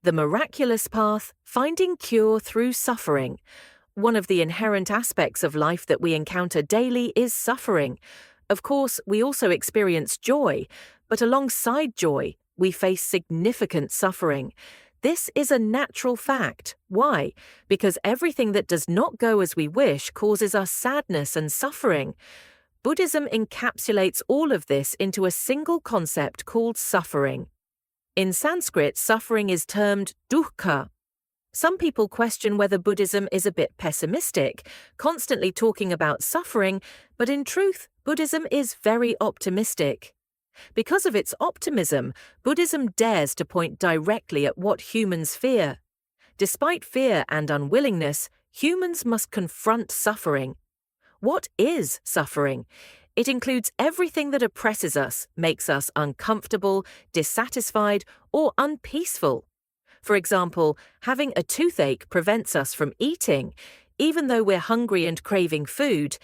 The Miraculous Path, Finding Cure Through Suffering. One of the inherent aspects of life that we encounter daily is suffering. Of course, we also experience joy, but alongside joy, we face significant suffering. This is a natural fact. Why? Because everything that does not go as we wish causes us sadness and suffering. Buddhism encapsulates all of this into a single concept called suffering. In Sanskrit, suffering is termed duhkha. Some people question whether Buddhism is a bit pessimistic, constantly talking about suffering, but in truth, Buddhism is very optimistic. Because of its optimism, Buddhism dares to point directly at what humans fear. Despite fear and unwillingness, humans must confront suffering. What is suffering? It includes everything that oppresses us, makes us uncomfortable, dissatisfied, or unpeaceful. For example, having a toothache prevents us from eating, even though we're hungry and craving food.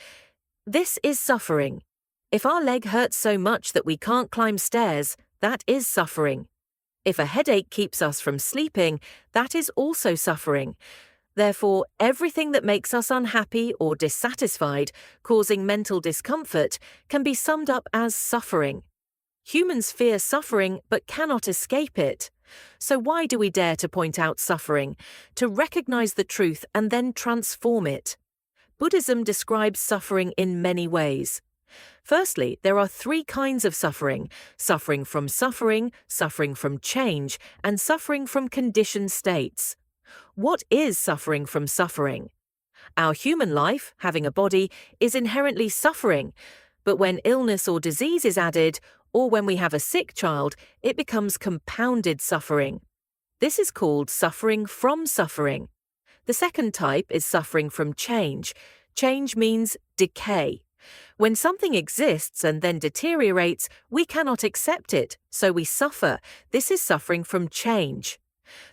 This is suffering. If our leg hurts so much that we can't climb stairs, that is suffering. If a headache keeps us from sleeping, that is also suffering. Therefore, everything that makes us unhappy or dissatisfied, causing mental discomfort, can be summed up as suffering. Humans fear suffering but cannot escape it. So why do we dare to point out suffering? To recognize the truth and then transform it. Buddhism describes suffering in many ways. Firstly, there are three kinds of suffering: suffering from change, and suffering from conditioned states. What is suffering from suffering? Our human life, having a body, is inherently suffering, but when illness or disease is added, or when we have a sick child, it becomes compounded suffering. This is called suffering from suffering. The second type is suffering from change. Change means decay. When something exists and then deteriorates, we cannot accept it, so we suffer. This is suffering from change.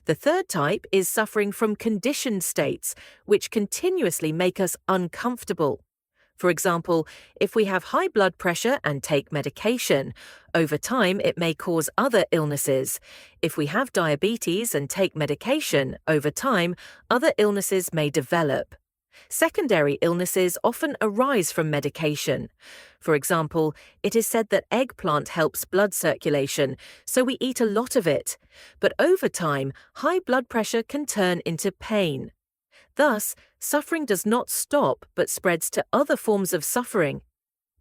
The third type is suffering from conditioned states, which continuously make us uncomfortable. For example, if we have high blood pressure and take medication, over time it may cause other illnesses. If we have diabetes and take medication, over time, other illnesses may develop. Secondary illnesses often arise from medication. For example, it is said that eggplant helps blood circulation, so we eat a lot of it. But over time, high blood pressure can turn into pain. Thus, suffering does not stop but spreads to other forms of suffering.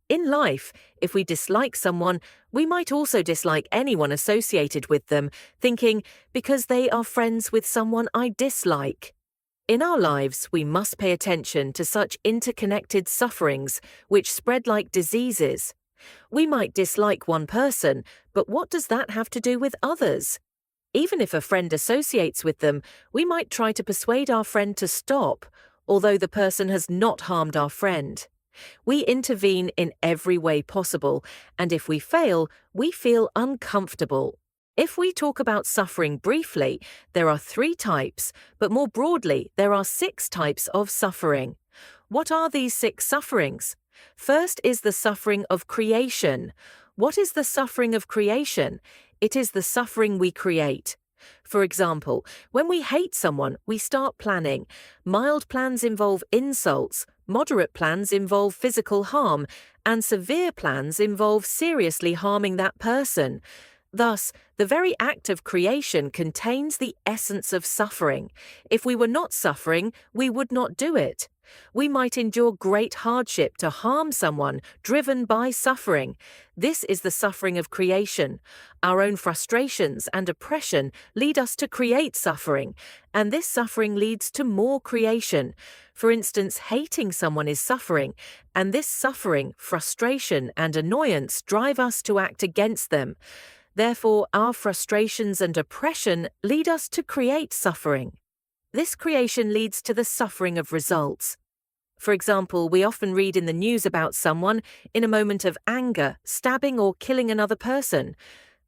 In life, if we dislike someone, we might also dislike anyone associated with them, thinking, because they are friends with someone I dislike. In our lives, we must pay attention to such interconnected sufferings which spread like diseases. We might dislike one person, but what does that have to do with others? Even if a friend associates with them, we might try to persuade our friend to stop, although the person has not harmed our friend. We intervene in every way possible, and if we fail, we feel uncomfortable. If we talk about suffering briefly, there are 3 types, but more broadly, there are 6 types of suffering. What are these 6 sufferings? First is the suffering of creation. What is the suffering of creation? It is the suffering we create. For example, when we hate someone, we start planning. Mild plans involve insults, moderate plans involve physical harm, and severe plans involve seriously harming that person. Thus, the very act of creation contains the essence of suffering. If we were not suffering, we would not do it. We might endure great hardship to harm someone, driven by suffering. This is the suffering of creation. Our own frustrations and oppression lead us to create suffering, and this suffering leads to more creation. For instance, hating someone is suffering, and this suffering, frustration, and annoyance drive us to act against them. Therefore, our frustrations and oppression lead us to create suffering. This creation leads to the suffering of results. For example, we often read in the news about someone in a moment of anger, stabbing or killing another person.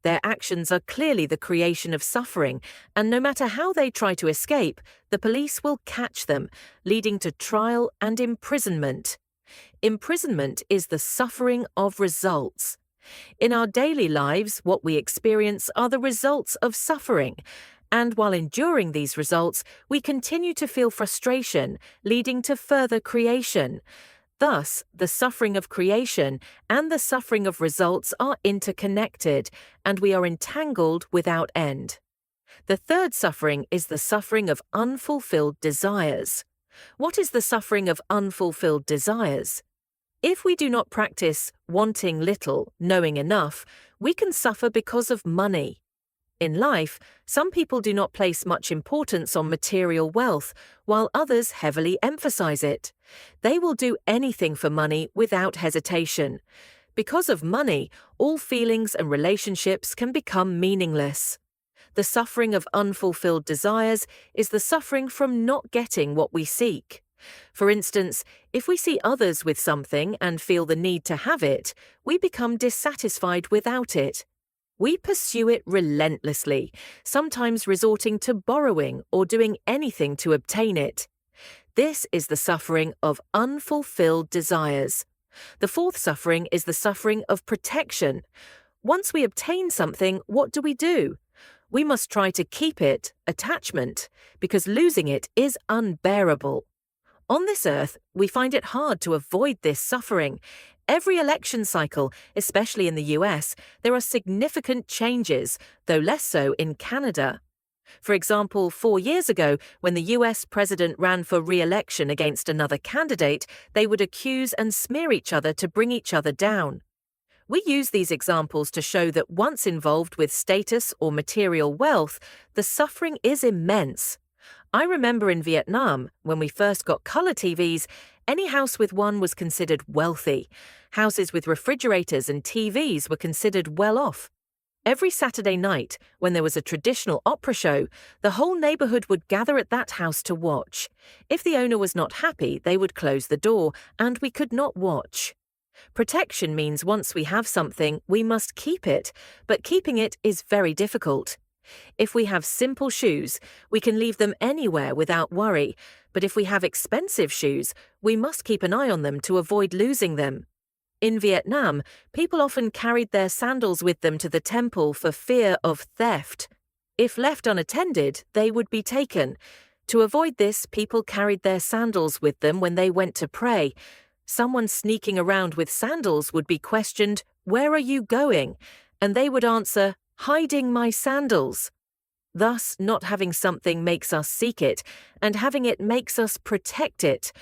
Their actions are clearly the creation of suffering, and no matter how they try to escape, the police will catch them, leading to trial and imprisonment. Imprisonment is the suffering of results. In our daily lives, what we experience are the results of suffering, And while enduring these results, we continue to feel frustration, leading to further creation. Thus, the suffering of creation and the suffering of results are interconnected, and we are entangled without end. The third suffering is the suffering of unfulfilled desires. What is the suffering of unfulfilled desires? If we do not practice wanting little, knowing enough, we can suffer because of money. In life, some people do not place much importance on material wealth, while others heavily emphasize it. They will do anything for money without hesitation. Because of money, all feelings and relationships can become meaningless. The suffering of unfulfilled desires is the suffering from not getting what we seek. For instance, if we see others with something and feel the need to have it, we become dissatisfied without it. We pursue it relentlessly, sometimes resorting to borrowing or doing anything to obtain it. This is the suffering of unfulfilled desires. The fourth suffering is the suffering of protection. Once we obtain something, what do? We must try to keep it, attachment, because losing it is unbearable. On this earth, we find it hard to avoid this suffering. Every election cycle, especially in the US, there are significant changes, though less so in Canada. For example, 4 years ago, when the US president ran for re-election against another candidate, they would accuse and smear each other to bring each other down. We use these examples to show that once involved with status or material wealth, the suffering is immense. I remember in Vietnam, when we first got color TVs, any house with one was considered wealthy. Houses with refrigerators and TVs were considered well off. Every Saturday night, when there was a traditional opera show, the whole neighborhood would gather at that house to watch. If the owner was not happy, they would close the door, and we could not watch. Protection means once we have something, we must keep it, but keeping it is very difficult. If we have simple shoes, we can leave them anywhere without worry, but if we have expensive shoes, we must keep an eye on them to avoid losing them. In Vietnam, people often carried their sandals with them to the temple for fear of theft. If left unattended, they would be taken. To avoid this, people carried their sandals with them when they went to pray. Someone sneaking around with sandals would be questioned, "Where are you going?" And they would answer, "Hiding my sandals." Thus, not having something makes us seek it, and having it makes us protect it.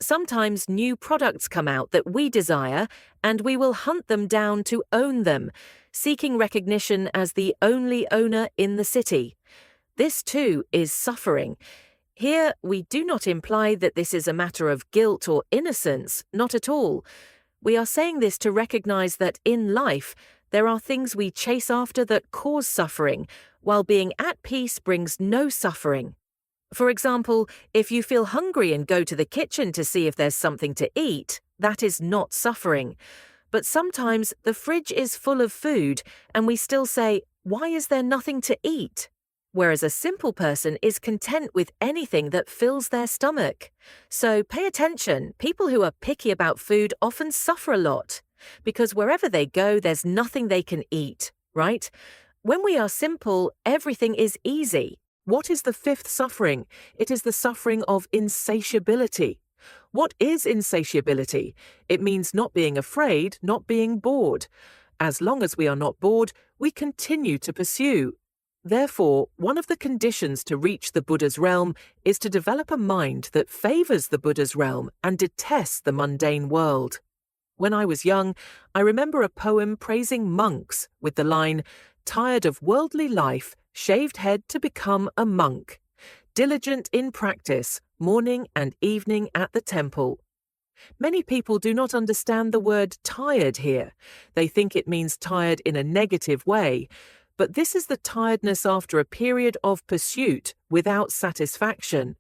Sometimes new products come out that we desire, and we will hunt them down to own them, seeking recognition as the only owner in the city. This too is suffering. Here, we do not imply that this is a matter of guilt or innocence, not at all. We are saying this to recognize that in life, there are things we chase after that cause suffering, while being at peace brings no suffering. For example, if you feel hungry and go to the kitchen to see if there's something to eat, that is not suffering. But sometimes the fridge is full of food, and we still say, "Why is there nothing to eat?" Whereas a simple person is content with anything that fills their stomach. So pay attention, people who are picky about food often suffer a lot, because wherever they go, there's nothing they can eat, right? When we are simple, everything is easy. What is the fifth suffering? It is the suffering of insatiability. What is insatiability? It means not being afraid, not being bored. As long as we are not bored, we continue to pursue. Therefore, one of the conditions to reach the Buddha's realm is to develop a mind that favors the Buddha's realm and detests the mundane world. When I was young, I remember a poem praising monks with the line, "Tired of worldly life, shaved head to become a monk. Diligent in practice, morning and evening at the temple." Many people do not understand the word tired here. They think it means tired in a negative way, but this is the tiredness after a period of pursuit without satisfaction.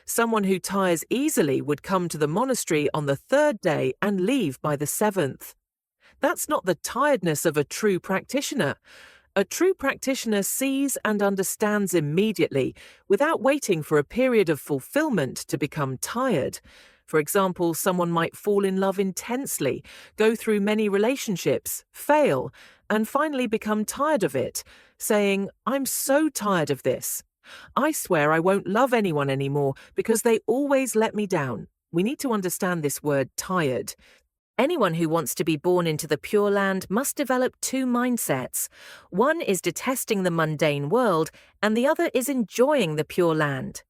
Someone who tires easily would come to the monastery on the 3rd day and leave by the 7th. That's not the tiredness of a true practitioner. A true practitioner sees and understands immediately, without waiting for a period of fulfillment to become tired. For example, someone might fall in love intensely, go through many relationships, fail, and finally become tired of it. saying, "I'm so tired of this. I swear I won't love anyone anymore because they always let me down." We need to understand this word tired. Anyone who wants to be born into the Pure Land must develop two mindsets. One is detesting the mundane world, and the other is enjoying the Pure Land.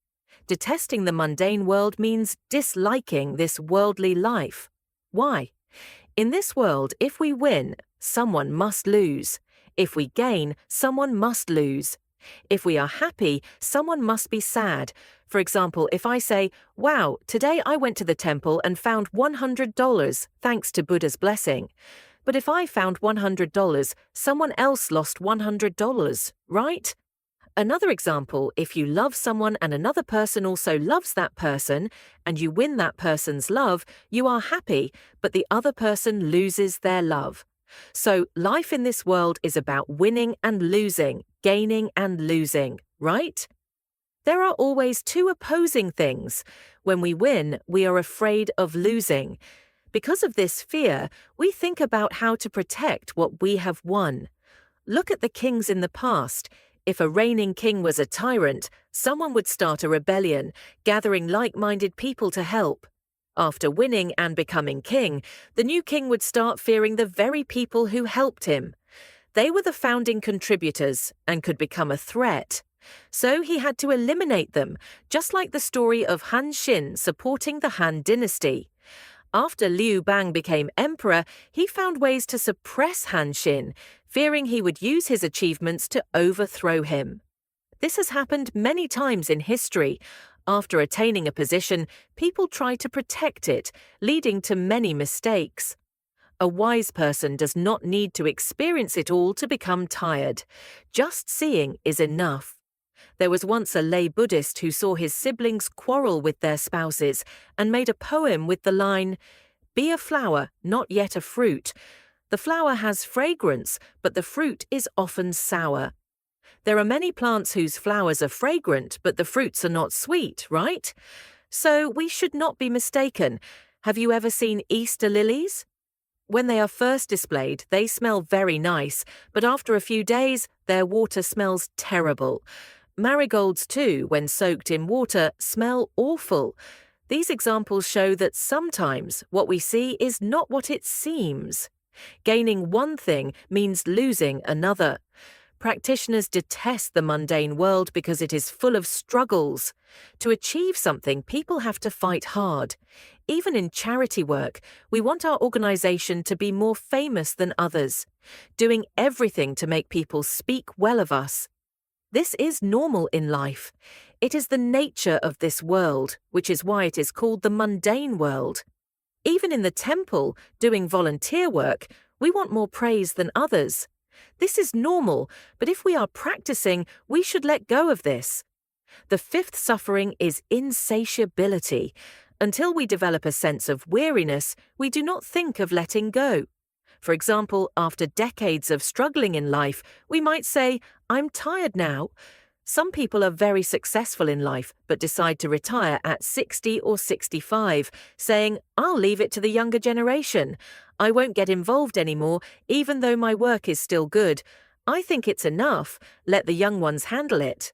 Detesting the mundane world means disliking this worldly life. Why? In this world, if we win, someone must lose. If we gain, someone must lose. If we are happy, someone must be sad. For example, if I say, "Wow, today I went to the temple and found $100, thanks to Buddha's blessing." But if I found $100, someone else lost $100, right? Another example, if you love someone and another person also loves that person, and you win that person's love, you are happy, but the other person loses their love. So life in this world is about winning and losing, gaining and losing, right? There are always two opposing things. When we win, we are afraid of losing. Because of this fear, we think about how to protect what we have won. Look at the kings in the past. If a reigning king was a tyrant, someone would start a rebellion, gathering like-minded people to help. After winning and becoming king, the new king would start fearing the very people who helped him. They were the founding contributors and could become a threat. So he had to eliminate them, just like the story of Han Xin supporting the Han dynasty. After Liu Bang became emperor, he found ways to suppress Han Xin, fearing he would use his achievements to overthrow him. This has happened many times in history. After attaining a position, people try to protect it, leading to many mistakes. A wise person does not need to experience it all to become tired. Just seeing is enough. There was once a lay Buddhist who saw his siblings quarrel with their spouses and made a poem with the line, "Be a flower, not yet a fruit. The flower has fragrance, but the fruit is often sour." There are many plants whose flowers are fragrant, but the fruits are not sweet, right? So we should not be mistaken. Have you ever seen Easter lilies? When they are first displayed, they smell very nice, but after a few days, their water smells terrible. Marigolds too, when soaked in water, smell awful. These examples show that sometimes what we see is not what it seems. Gaining one thing means losing another. Practitioners detest the mundane world because it is full of struggles. To achieve something, people have to fight hard. Even in charity work, we want our organization to be more famous than others, doing everything to make people speak well of us. This is normal in life. It is the nature of this world, which is why it is called the mundane world. Even in the temple, doing volunteer work, we want more praise than others. This is normal, but if we are practicing, we should let go of this. The fifth suffering is insatiability. Until we develop a sense of weariness, we do not think of letting go. For example, after decades of struggling in life, we might say, "I'm tired now." Some people are very successful in life but decide to retire at 60 or 65, saying, "I'll leave it to the younger generation. I won't get involved anymore, even though my work is still good. I think it's enough. Let the young ones handle it.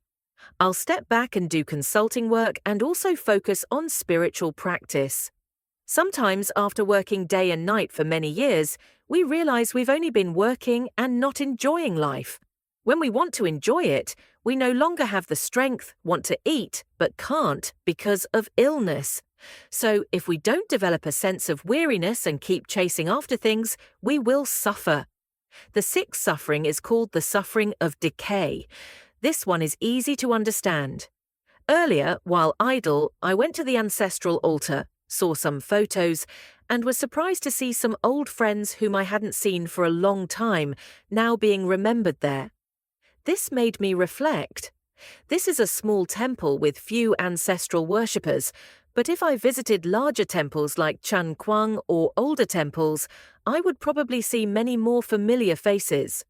I'll step back and do consulting work and also focus on spiritual practice." Sometimes, after working day and night for many years, we realize we've only been working and not enjoying life. When we want to enjoy it, we no longer have the strength, want to eat, but can't because of illness. So if we don't develop a sense of weariness and keep chasing after things, we will suffer. The sixth suffering is called the suffering of decay. This one is easy to understand. Earlier, while idle, I went to the ancestral altar, saw some photos, and was surprised to see some old friends whom I hadn't seen for a long time now being remembered there. This made me reflect. This is a small temple with few ancestral worshippers, but if I visited larger temples like Chan Kuang or older temples, I would probably see many more familiar faces.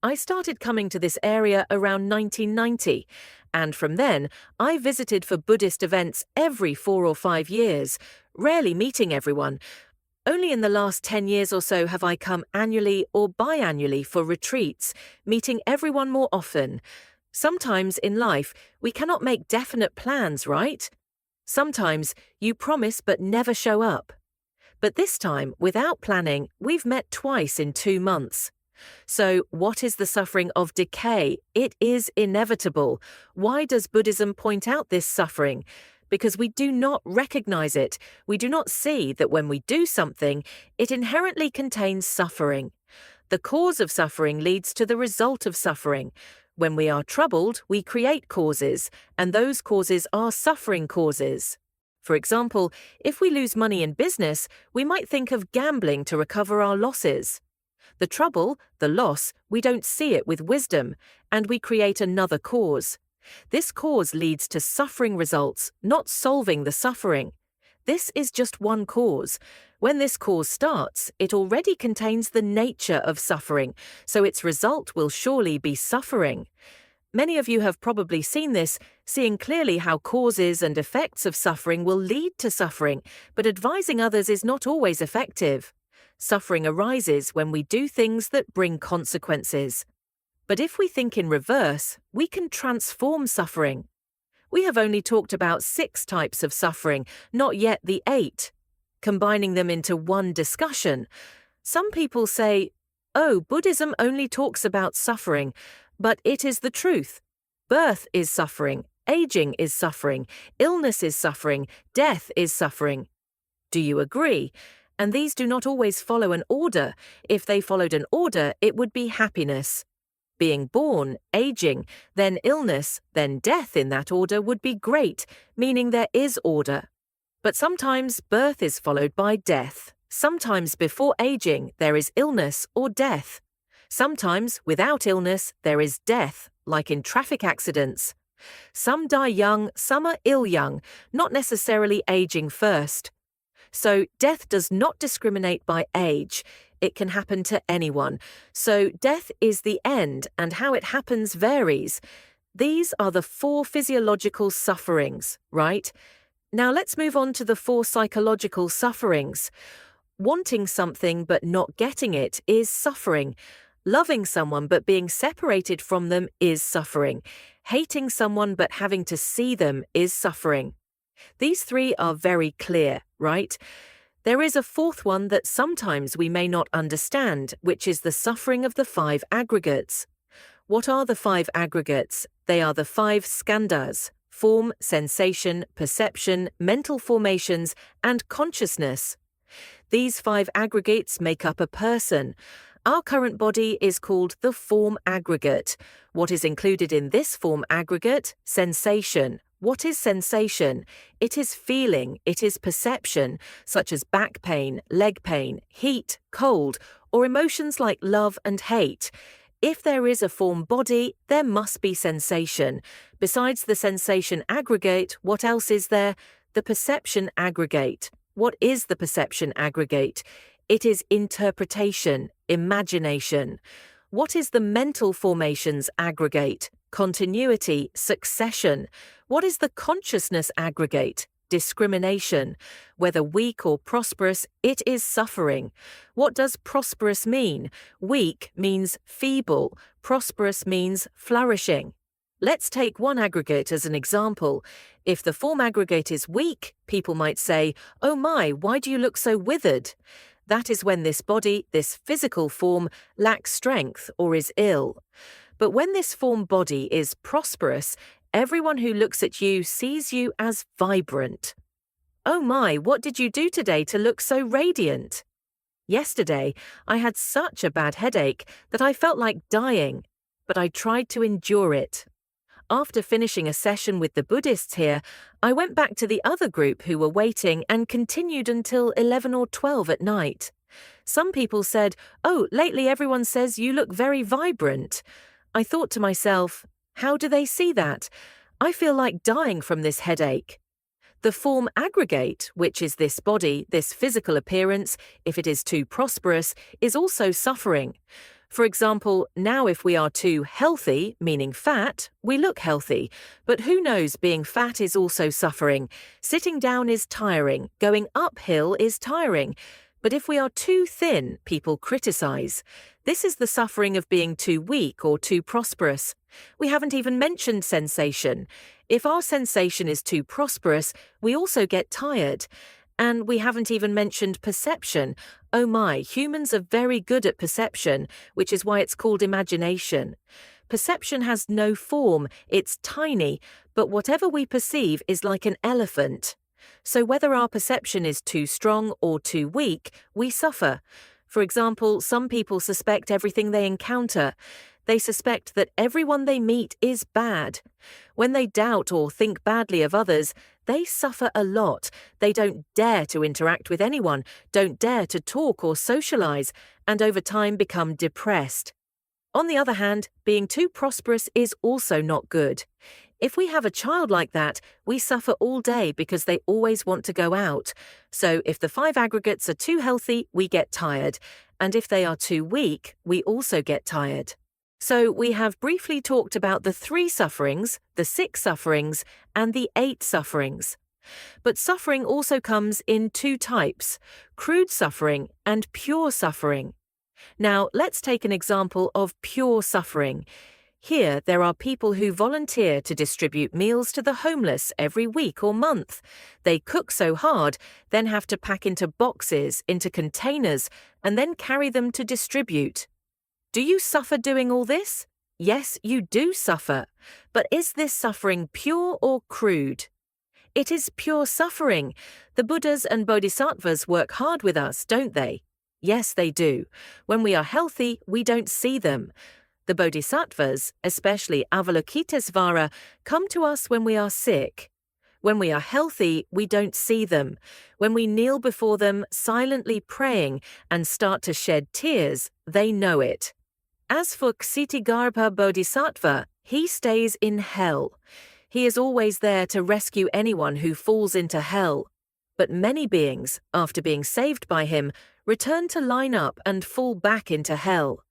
I started coming to this area around 1990, and from then, I visited for Buddhist events every 4 or 5 years, rarely meeting everyone, Only in the last 10 years or so have I come annually or biannually for retreats, meeting everyone more often. Sometimes in life, we cannot make definite plans, right? Sometimes you promise but never show up. But this time, without planning, we've met twice in 2 months. So, what is the suffering of decay? It is inevitable. Why does Buddhism point out this suffering? Because we do not recognize it. We do not see that when we do something, it inherently contains suffering. The cause of suffering leads to the result of suffering. When we are troubled, we create causes, and those causes are suffering causes. For example, if we lose money in business, we might think of gambling to recover our losses. The trouble, the loss, we don't see it with wisdom, and we create another cause. This cause leads to suffering results, not solving the suffering. This is just one cause. When this cause starts, it already contains the nature of suffering, so its result will surely be suffering. Many of you have probably seen this, seeing clearly how causes and effects of suffering will lead to suffering, but advising others is not always effective. Suffering arises when we do things that bring consequences. But if we think in reverse, we can transform suffering. We have only talked about 6 types of suffering, not yet the 8. Combining them into one discussion. Some people say, "Oh, Buddhism only talks about suffering," but it is the truth. Birth is suffering, aging is suffering, illness is suffering, death is suffering. Do you agree? And these do not always follow an order. If they followed an order, it would be happiness. Being born, aging, then illness, then death in that order would be great, meaning there is order. But sometimes birth is followed by death. Sometimes before aging, there is illness or death. Sometimes without illness, there is death, like in traffic accidents. Some die young, some are ill young, not necessarily aging first. So death does not discriminate by age. It can happen to anyone. So death is the end, and how it happens varies. These are the 4 physiological sufferings, right? Now let's move on to the 4 psychological sufferings. Wanting something but not getting it is suffering. Loving someone but being separated from them is suffering. Hating someone but having to see them is suffering. These 3 are very clear, right? There is a 4th one that sometimes we may not understand, which is the suffering of the 5 aggregates. What are the 5 aggregates? They are the 5 skandhas: form, sensation, perception, mental formations, and consciousness. These 5 aggregates make up a person. Our current body is called the form aggregate. What is included in this form aggregate? Sensation. What is sensation? It is feeling, it is perception, such as back pain, leg pain, heat, cold, or emotions like love and hate. If there is a form body, there must be sensation. Besides the sensation aggregate, what else is there? The perception aggregate. What is the perception aggregate? It is interpretation, imagination. What is the mental formations aggregate? Continuity, succession. What is the consciousness aggregate? Discrimination. Whether weak or prosperous, it is suffering. What does prosperous mean? Weak means feeble. Prosperous means flourishing. Let's take one aggregate as an example. If the form aggregate is weak, people might say, "Oh my, why do you look so withered?" That is when this body, this physical form, lacks strength or is ill. But when this form body is prosperous, everyone who looks at you sees you as vibrant. "Oh my, what did you do today to look so radiant?" Yesterday, I had such a bad headache that I felt like dying, but I tried to endure it. After finishing a session with the Buddhists here, I went back to the other group who were waiting and continued until 11 or 12 at night. Some people said, "Oh, lately everyone says you look very vibrant." I thought to myself, how do they see that? I feel like dying from this headache. The form aggregate, which is this body, this physical appearance, if it is too prosperous, is also suffering. For example, now if we are too healthy, meaning fat, we look healthy. But who knows, being fat is also suffering. Sitting down is tiring. Going uphill is tiring. But if we are too thin, people criticize. This is the suffering of being too weak or too prosperous. We haven't even mentioned sensation. If our sensation is too prosperous, we also get tired. And we haven't even mentioned perception. Oh my, humans are very good at perception, which is why it's called imagination. Perception has no form, it's tiny, but whatever we perceive is like an elephant. So whether our perception is too strong or too weak, we suffer. For example, some people suspect everything they encounter. They suspect that everyone they meet is bad. When they doubt or think badly of others, they suffer a lot. They don't dare to interact with anyone, don't dare to talk or socialize, and over time become depressed. On the other hand, being too prosperous is also not good. If we have a child like that, we suffer all day because they always want to go out. So if the 5 aggregates are too healthy, we get tired. And if they are too weak, we also get tired. So we have briefly talked about the 3 sufferings, the 6 sufferings, and the 8 sufferings. But suffering also comes in 2 types, crude suffering and pure suffering. Now, let's take an example of pure suffering. Here, there are people who volunteer to distribute meals to the homeless every week or month. They cook so hard, then have to pack into boxes, into containers, and then carry them to distribute. Do you suffer doing all this? Yes, you do suffer. But is this suffering pure or crude? It is pure suffering. The Buddhas and Bodhisattvas work hard with us, don't they? Yes, they do. When we are healthy, we don't see them. The Bodhisattvas, especially Avalokitesvara, come to us when we are sick. When we are healthy, we don't see them. When we kneel before them, silently praying, and start to shed tears, they know it. As for Ksitigarbha Bodhisattva, he stays in hell. He is always there to rescue anyone who falls into hell. But many beings, after being saved by him, return to line up and fall back into hell.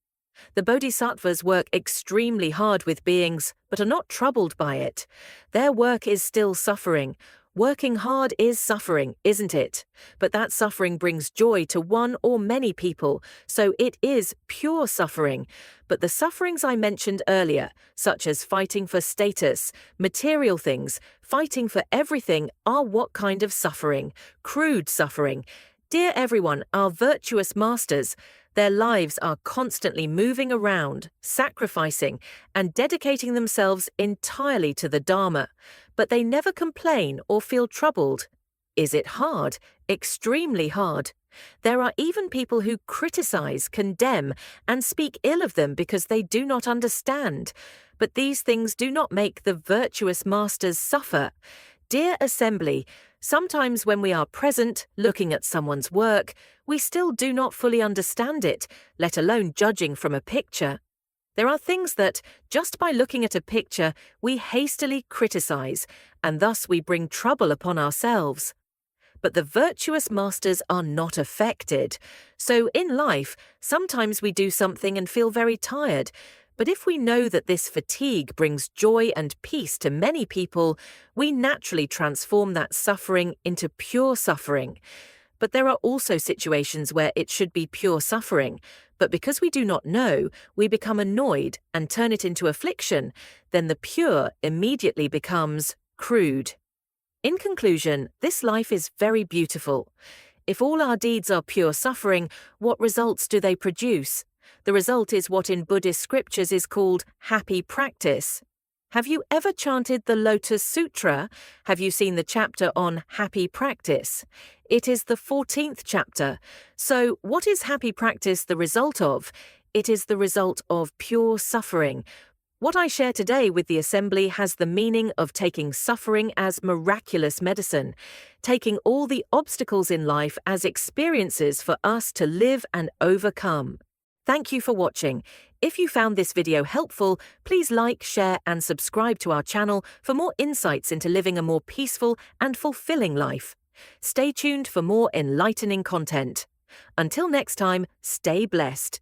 The Bodhisattvas work extremely hard with beings, but are not troubled by it. Their work is still suffering. Working hard is suffering, isn't it? But that suffering brings joy to one or many people, so it is pure suffering. But the sufferings I mentioned earlier, such as fighting for status, material things, fighting for everything, are what kind of suffering? Crude suffering. Dear everyone, our virtuous masters, their lives are constantly moving around, sacrificing, and dedicating themselves entirely to the Dharma, but they never complain or feel troubled. Is it hard? Extremely hard. There are even people who criticize, condemn, and speak ill of them because they do not understand. But these things do not make the virtuous masters suffer. Dear Assembly, sometimes when we are present, looking at someone's work, we still do not fully understand it, let alone judging from a picture. There are things that, just by looking at a picture, we hastily criticize, and thus we bring trouble upon ourselves. But the virtuous masters are not affected. So in life, sometimes we do something and feel very tired. But if we know that this fatigue brings joy and peace to many people, we naturally transform that suffering into pure suffering. But there are also situations where it should be pure suffering, but because we do not know, we become annoyed and turn it into affliction, then the pure immediately becomes crude. In conclusion, this life is very beautiful. If all our deeds are pure suffering, what results do they produce? The result is what in Buddhist scriptures is called happy practice. Have you ever chanted the Lotus Sutra? Have you seen the chapter on happy practice? It is the 14th chapter. So, what is happy practice the result of? It is the result of pure suffering. What I share today with the Assembly has the meaning of taking suffering as miraculous medicine, taking all the obstacles in life as experiences for us to live and overcome. Thank you for watching. If you found this video helpful, please like, share, and subscribe to our channel for more insights into living a more peaceful and fulfilling life. Stay tuned for more enlightening content. Until next time, stay blessed.